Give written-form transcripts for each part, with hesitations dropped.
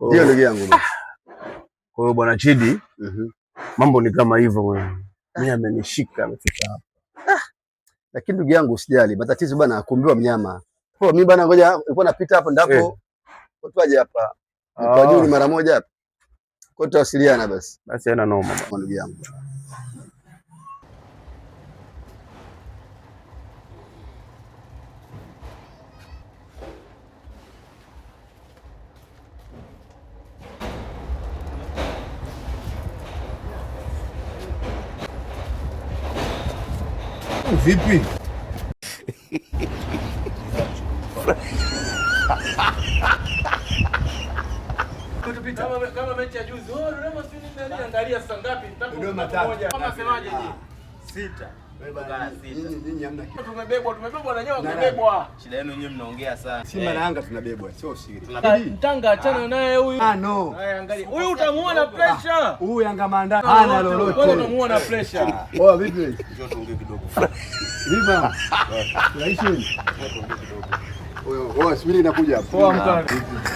Ndio ndugu yangu. Kwa hiyo bwana Chidi, mambo ni kama hivyo bwana. Mimi amenishika amefika hapa. Lakini ndugu yangu usijali, matatizo bwana akumbiwa mnyama. Kwa mimi bwana ngoja nilikuwa napita hapo ndapo. Twaje hapa. Kwa juu mara moja hapa. Kwa tutawasiliana basi. Basi haina noma ndugu yangu. Vipi? Kama mechi ya juzi. Dodoma si nini angalia saa ngapi? Dodoma 3. Kama semaje je? 6. Nyinyi hamna kitu. Tumebebwa na nyoka tumebebwa. Shida yenu nyinyi mnaongea sana. Simba na Yanga tunabebwa, sio siri. Mtanga achana naye huyu. No. Haya angalia. Huyu utamuona pressure. Huyu Yanga maanda hana lolote. Wewe unamuona pressure. Oh, vipi? Njoo tuongee kidogo. Vipi? Raishi. Wewe subiri inakuja hapo. Poa mtanga.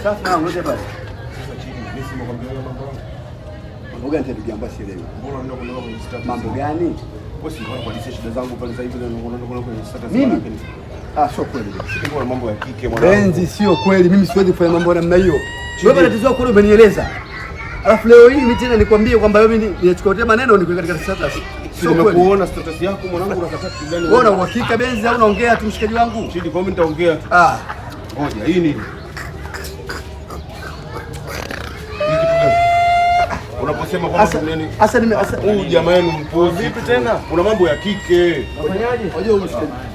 Sasa ngoja basi. Mambo gani ndugu yangu asielewi? Mambo gani? Wewe si unaona kwa shida zangu pale sasa hivi unaona kwenye status yako. Sio kweli. Sio mambo ya kike mwanangu. Benzi sio kweli. Mimi siwezi kufanya mambo namna hiyo. Wewe tatizo lako leo umenieleza. Alafu leo hii mimi tena nikwambie kwamba wewe niachukue tena maneno niko katika status. Sio nimekuona status yako mwanangu unakata kitu gani? Wewe una uhakika Benzi au unaongea tu mshikaji wangu? Chidi kwa mimi nitaongea tu. Ngoja hii nini? Unaposema kwamba nini? Huyu jamaa yenu mpuzi. Vipi tena? Kuna mambo ya kike. Unafanyaje?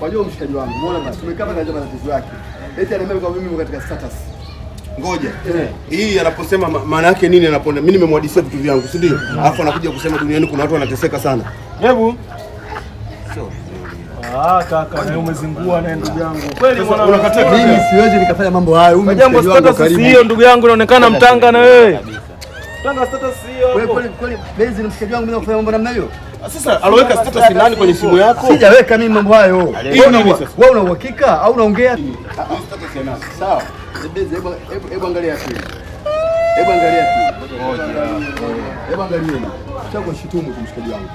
Wajua mshikaji wangu. Umeona basi tumekaa na jamaa tatizo yake. Eti ananiambia kwamba mimi niko katika status. Ngoja. Hii anaposema maana yake nini anaponda? Mimi nimemwadisia vitu vyangu, si ndio? Alafu anakuja kusema duniani kuna watu wanateseka sana. Hebu. Kaka, wewe umezingua na ndugu yangu. Kweli mwanangu unakataa mimi siwezi nikafanya mambo hayo. Jambo status hiyo ndugu yangu inaonekana mtanga na wewe. Mtanga status hiyo hapo. Wewe kweli Benzi ni mshikaji wangu mimi nafanya mambo namna hiyo? Sasa aloweka status nani kwenye simu yako? Sijaweka mimi mambo hayo. Wewe una uhakika au unaongea? Status ya nani? Sawa. Benzi hebu angalia tu. Hebu angalia tu. Hebu angalia. Sasa kwa shitumu tu mshikaji wangu.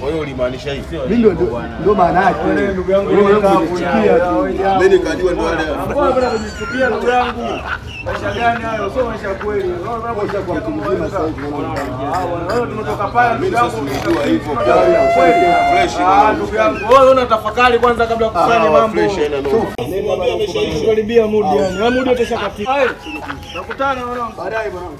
Kwa hiyo ulimaanisha hivi? Mimi ndio maana yake. Ndugu yangu mimi nikajua ndio wale. Mbona bado kujichukia ndugu yangu? Maisha gani hayo? Sio maisha kweli. Wewe unapoisha kwa kumzima sasa hivi unaona. Wewe tumetoka pale ndugu yangu unajua hivyo. Fresh. Ndugu yangu. Wewe una tafakari kwanza kabla ya kufanya mambo. Karibia mudi yani. Mudi utashakatika. Nakutana mwanangu. Baadaye mwanangu.